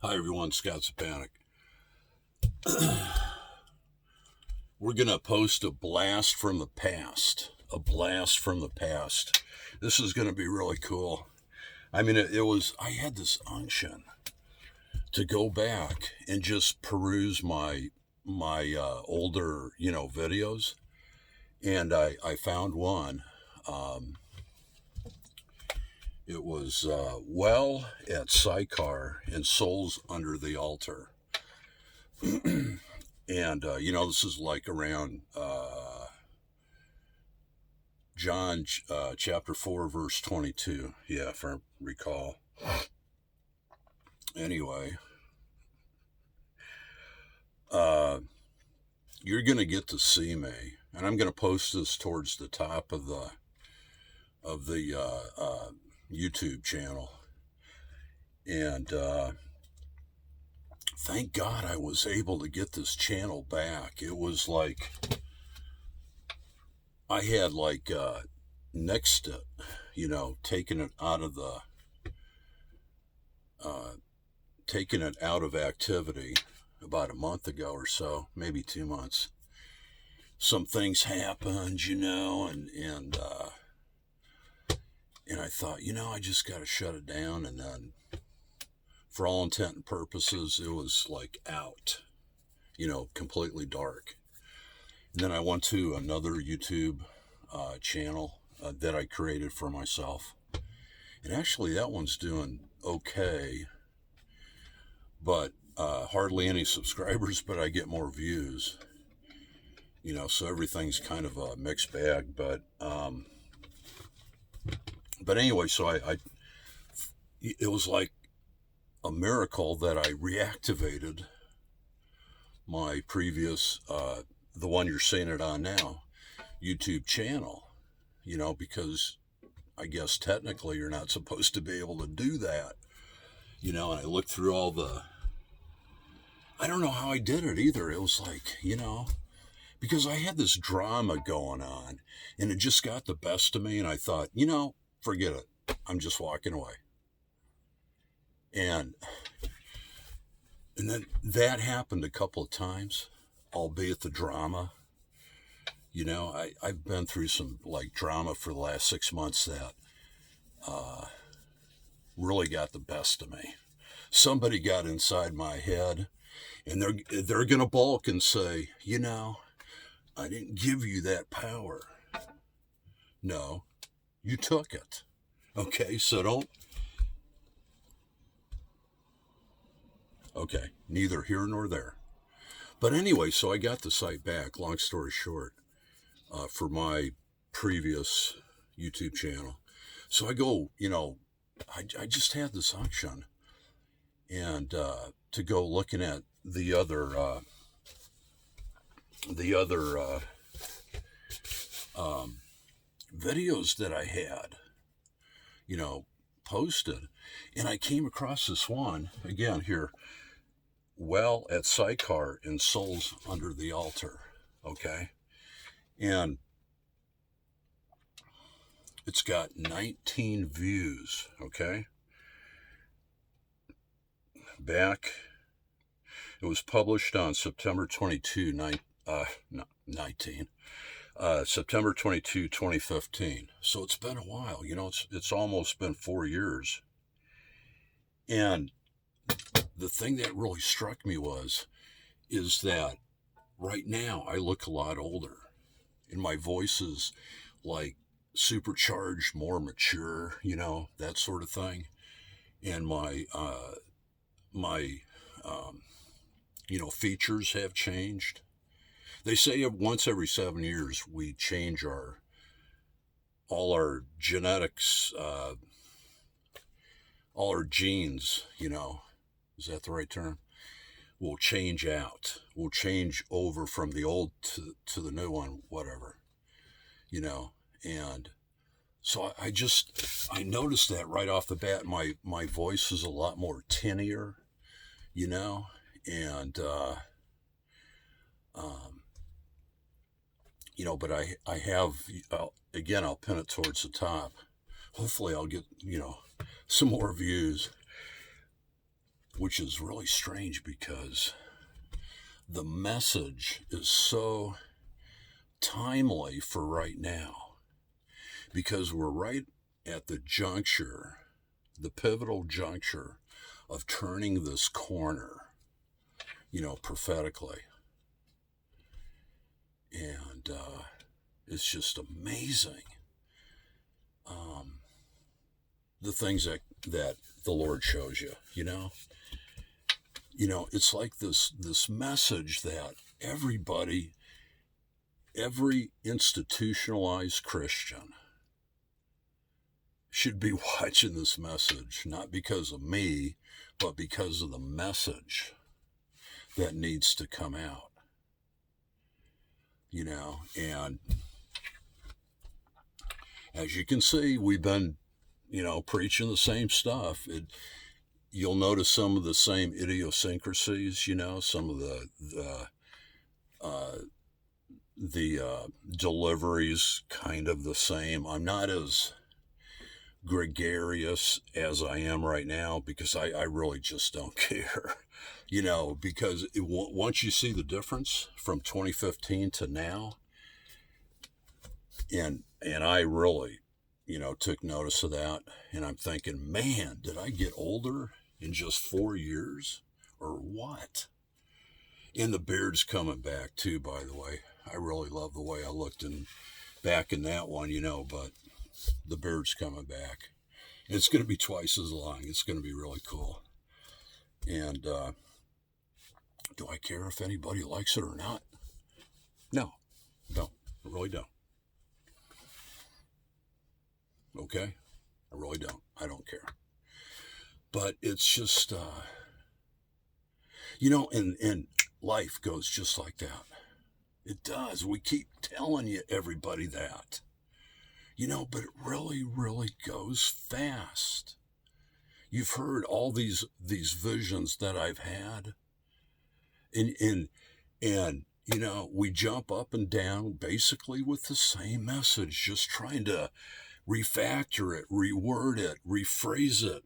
Hi everyone, Scott's a Panic. We're going to post a blast from the past. A blast from the past. This is going to be really cool. I mean, I had this unction to go back and just peruse my older, videos. And I found one. It was Well at Sychar and Souls Under the Altar. And, this is like around John chapter 4, verse 22. Yeah, if I recall. Anyway, you're going to get to see me. And I'm going to post this towards the top of the YouTube channel. And thank God I was able to get this channel back. It was like I had next to, taken it out of activity about a month ago or so, maybe 2 months. Some things happened, and I thought, I just got to shut it down. And then, for all intent and purposes, it was like out, completely dark. And then I went to another YouTube channel that I created for myself. And actually, that one's doing okay, but hardly any subscribers, but I get more views. So everything's kind of a mixed bag. But anyway, so it was like a miracle that I reactivated my previous, the one you're seeing it on now, YouTube channel, because I guess technically you're not supposed to be able to do that, and I looked through I don't know how I did it either. It was like, because I had this drama going on and it just got the best of me. And I thought, forget it. I'm just walking away. And then that happened a couple of times, albeit the drama. I've been through some drama for the last 6 months that really got the best of me. Somebody got inside my head, and they're gonna balk and say, I didn't give you that power. No, you took it. Okay, so don't. Okay, neither here nor there. But anyway, so I got the site back. Long story short, for my previous YouTube channel. So I go, I just had this unction, and to go looking at the other videos that I had, posted, and I came across this one again here. Well at Sychar and Souls Under the Altar. Okay, and it's got 19 views. Okay, back. It was published on September 22, 19. September 22, 2015. So it's been a while. It's almost been 4 years. And the thing that really struck me is that right now I look a lot older. And my voice is like supercharged, more mature, that sort of thing. And my features have changed. They say once every 7 years we change all our genetics, all our genes, is that the right term? Will change out. Will change over from the old to the new one, whatever, and so I noticed that right off the bat. My voice is a lot more tinnier, and but I have, again, I'll pin it towards the top. Hopefully I'll get, some more views. which is really strange because the message is so timely for right now, because we're right at the juncture, the pivotal juncture of turning this corner, prophetically. And it's just amazing, the things that the Lord shows you, it's like this message that everybody, every institutionalized Christian should be watching this message, not because of me, but because of the message that needs to come out. And as you can see, we've been, preaching the same stuff. You'll notice some of the same idiosyncrasies, some of the deliveries kind of the same. I'm not as gregarious as I am right now because I really just don't care, because once you see the difference from 2015 to now, and I really, took notice of that, and I'm thinking, man, did I get older in just 4 years or what? And the beard's coming back too, by the way. I really love the way I looked back in that one, but the beard's coming back. It's going to be twice as long. It's going to be really cool. And do I care if anybody likes it or not? No, I really don't. Okay? I really don't. I don't care. But it's just, and life goes just like that. It does. We keep telling you, everybody, that. But it really, really goes fast. You've heard all these visions that I've had. And we jump up and down basically with the same message, just trying to refactor it, reword it, rephrase it,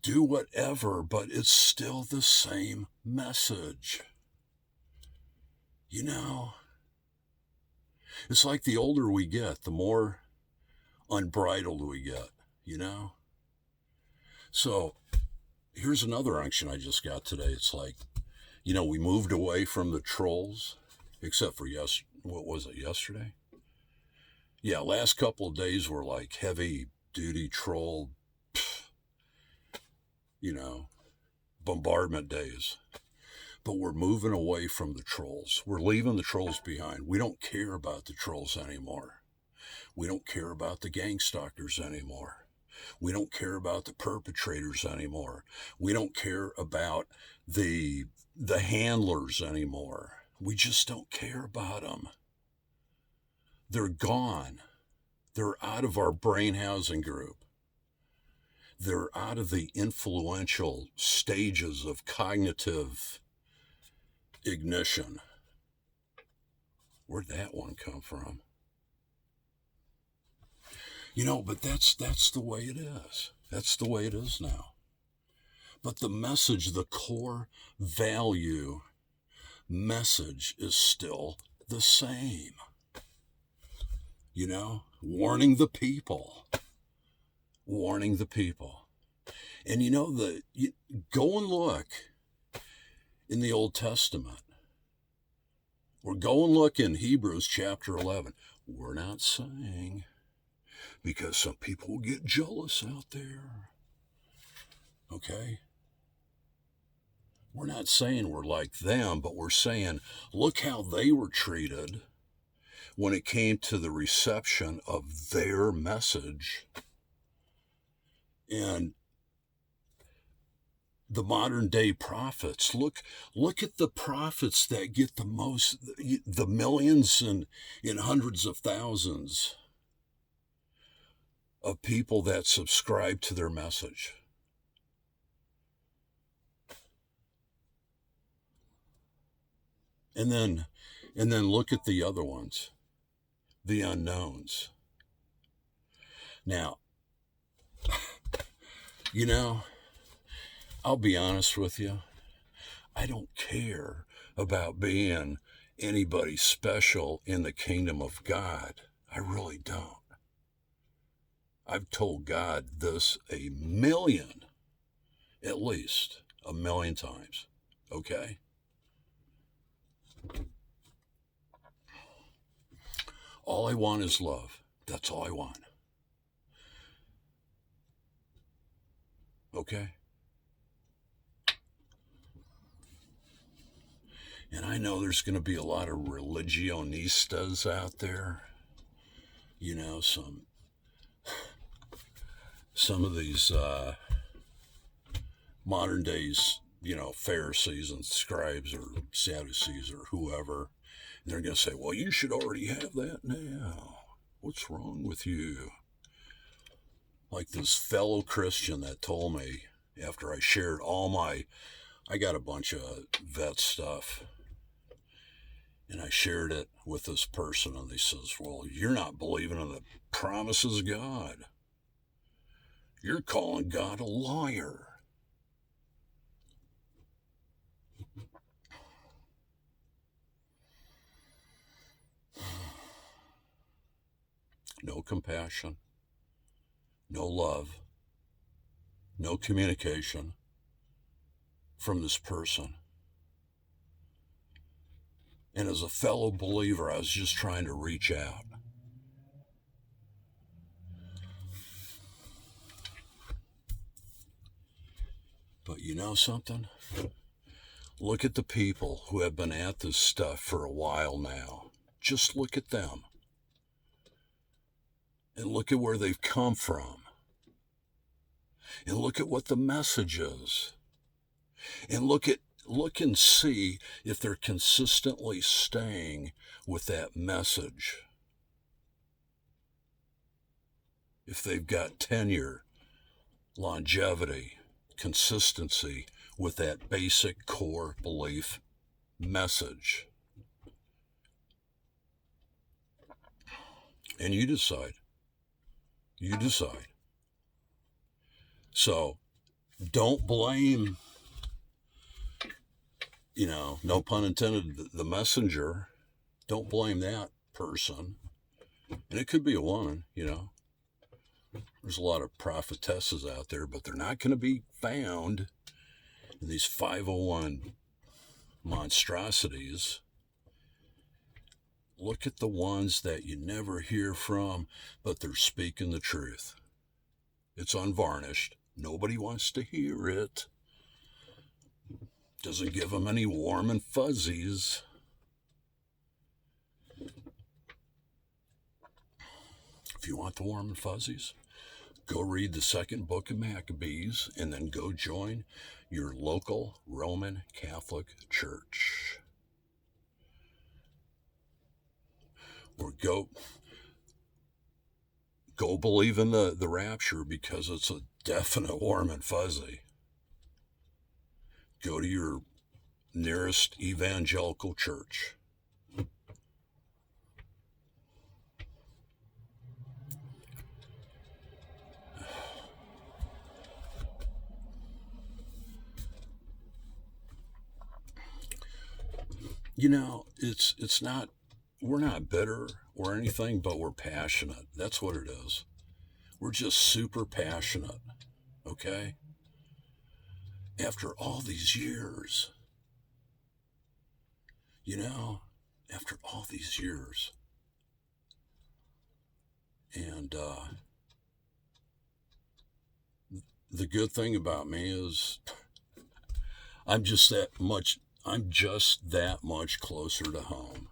do whatever, but it's still the same message. It's like the older we get, the more unbridled we get, So here's another unction I just got today. It's like, we moved away from the trolls, except for what was it, yesterday? Yeah, last couple of days were like heavy duty troll, bombardment days. But we're moving away from the trolls. We're leaving the trolls behind. We don't care about the trolls anymore. We don't care about the gang stalkers anymore. We don't care about the perpetrators anymore. We don't care about the handlers anymore. We just don't care about them. They're gone. They're out of our brain housing group. They're out of the influential stages of cognitive ignition. Where'd that one come from? But that's the way it is. That's the way it is now. But the message, the core value message is still the same. Warning the people. Warning the people. And go and look in the Old Testament. Or go and look in Hebrews chapter 11. We're not saying, because some people will get jealous out there. Okay? We're not saying we're like them, but we're saying, look how they were treated when it came to the reception of their message. And the modern day prophets, look at the prophets that get the most, the millions and in hundreds of thousands of people that subscribe to their message. And then look at the other ones, the unknowns. Now, I'll be honest with you. I don't care about being anybody special in the kingdom of God. I really don't. I've told God this at least a million times. Okay? All I want is love. That's all I want. Okay? And I know there's going to be a lot of religionistas out there. You know, some of these modern days, Pharisees and scribes or Sadducees or whoever. And they're going to say, well, you should already have that now. What's wrong with you? Like this fellow Christian that told me after I shared I got a bunch of vet stuff. And I shared it with this person, and he says, well, you're not believing in the promises of God. You're calling God a liar. No compassion, no love, no communication from this person. And as a fellow believer, I was just trying to reach out. But you know something? Look at the people who have been at this stuff for a while now. Just look at them. And look at where they've come from. And look at what the message is. And look and see if they're consistently staying with that message. If they've got tenure, longevity, consistency with that basic core belief message. And you decide. You decide. So don't blame, no pun intended, the messenger. Don't blame that person. And it could be a woman, There's a lot of prophetesses out there, but they're not going to be found in these 501 monstrosities. Look at the ones that you never hear from, but they're speaking the truth. It's unvarnished. Nobody wants to hear it. Doesn't give them any warm and fuzzies. If you want the warm and fuzzies, go read the second book of Maccabees and then go join your local Roman Catholic Church. Or go believe in the rapture because it's a definite warm and fuzzy. Go to your nearest evangelical church. It's not, we're not bitter or anything, but we're passionate. That's what it is. We're just super passionate, okay? After all these years, after all these years. And the good thing about me is I'm just that much closer to home.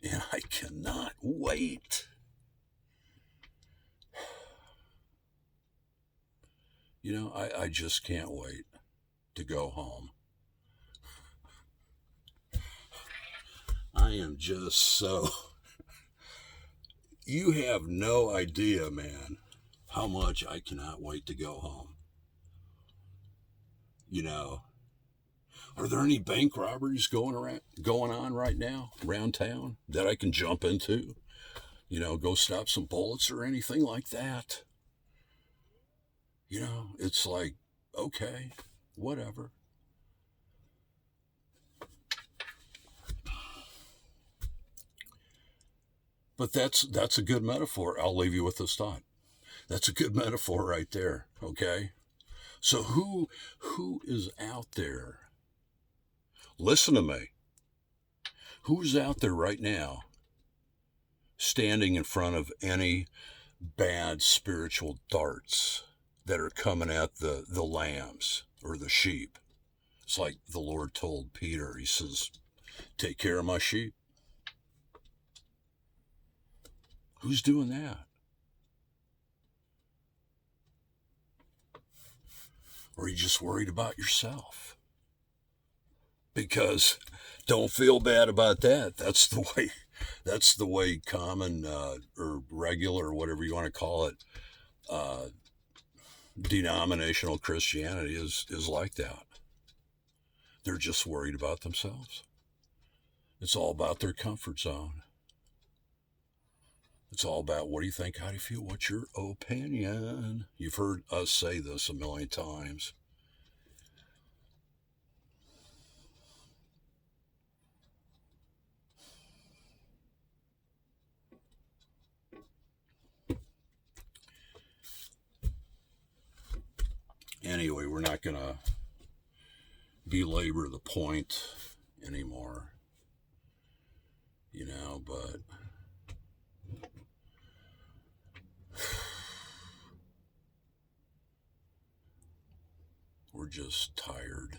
And I cannot wait. I just can't wait to go home. I am just so... You have no idea, man, how much I cannot wait to go home. Are there any bank robberies going on right now around town that I can jump into? Go stop some bullets or anything like that? It's like, Okay, whatever. But that's a good metaphor. I'll leave you with this thought. That's a good metaphor right there. Okay. So who is out there? Listen to me. Who's out there right now standing in front of any bad spiritual darts that are coming at the lambs or the sheep? It's like the Lord told Peter, he says, take care of my sheep. Who's doing that? Or are you just worried about yourself? Because don't feel bad about that. That's the way common or regular or whatever you want to call it, uh, denominational Christianity is like that. They're just worried about themselves. It's all about their comfort zone. It's all about what do you think, how do you feel, what's your opinion? You've heard us say this a million times. Anyway, we're not going to belabor the point anymore, but we're just tired.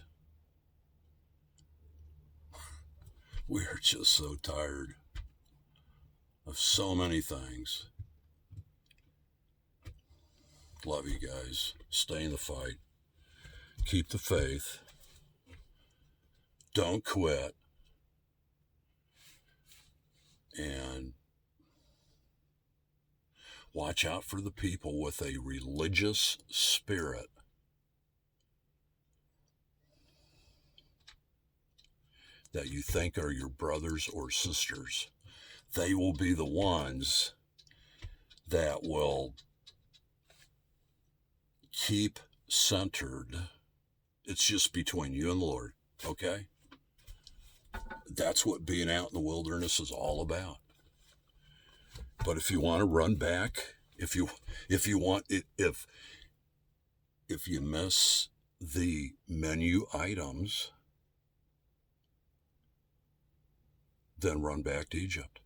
We are just so tired of so many things. Love you guys. Stay in the fight. Keep the faith. Don't quit. And watch out for the people with a religious spirit that you think are your brothers or sisters. They will be the ones that will keep centered. It's just between you and the Lord, okay? That's what being out in the wilderness is all about. But if you want to run back, if you miss the menu items, then run back to Egypt.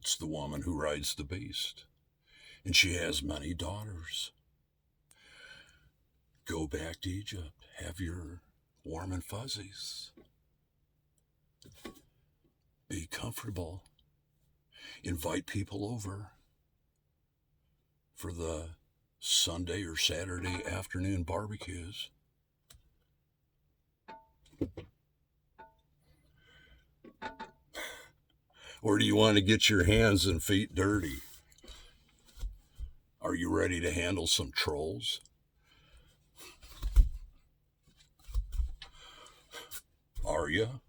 It's the woman who rides the beast, and she has many daughters. Go back to Egypt. Have your warm and fuzzies. Be comfortable. Invite people over for the Sunday or Saturday afternoon barbecues. Or do you want to get your hands and feet dirty? Are you ready to handle some trolls? Are you?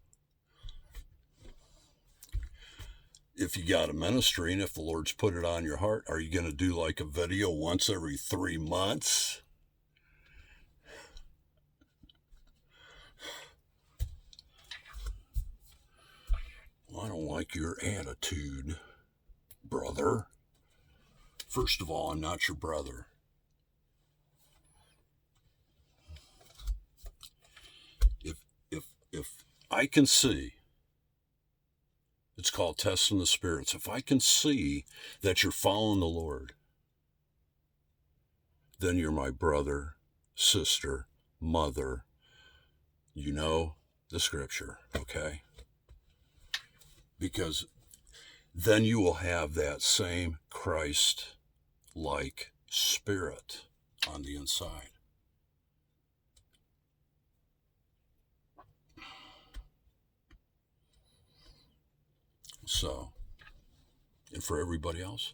If you got a ministry and if the Lord's put it on your heart, are you going to do like a video once every 3 months? Well, I don't like your attitude, brother. First of all, I'm not your brother. If I can see, it's called testing the spirits. If I can see that you're following the Lord, then you're my brother, sister, mother. You know the scripture, okay? Because then you will have that same Christ-like spirit on the inside. So, and for everybody else,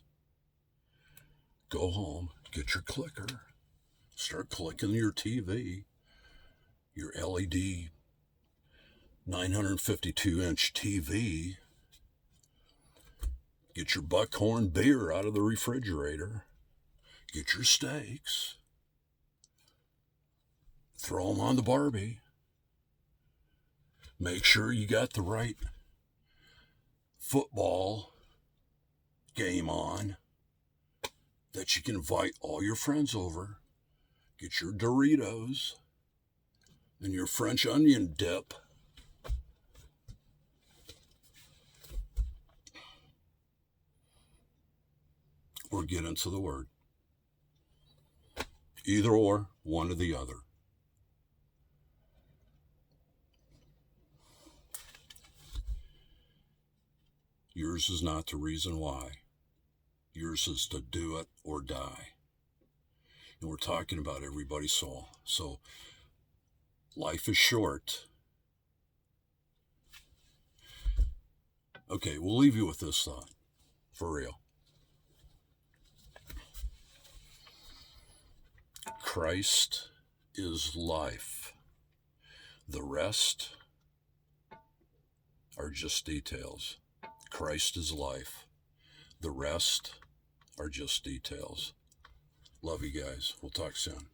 go home, get your clicker, start clicking your TV, your LED 952-inch TV, get your buckhorn beer out of the refrigerator, get your steaks, throw them on the Barbie. Make sure you got the right football game on, that you can invite all your friends over. Get your Doritos and your French onion dip. Or get into the Word. Either or, one or the other. Yours is not the reason why. Yours is to do it or die. And we're talking about everybody's soul. So, life is short. Okay, we'll leave you with this thought. For real. Christ is life. The rest are just details. Christ is life. The rest are just details. Love you guys. We'll talk soon.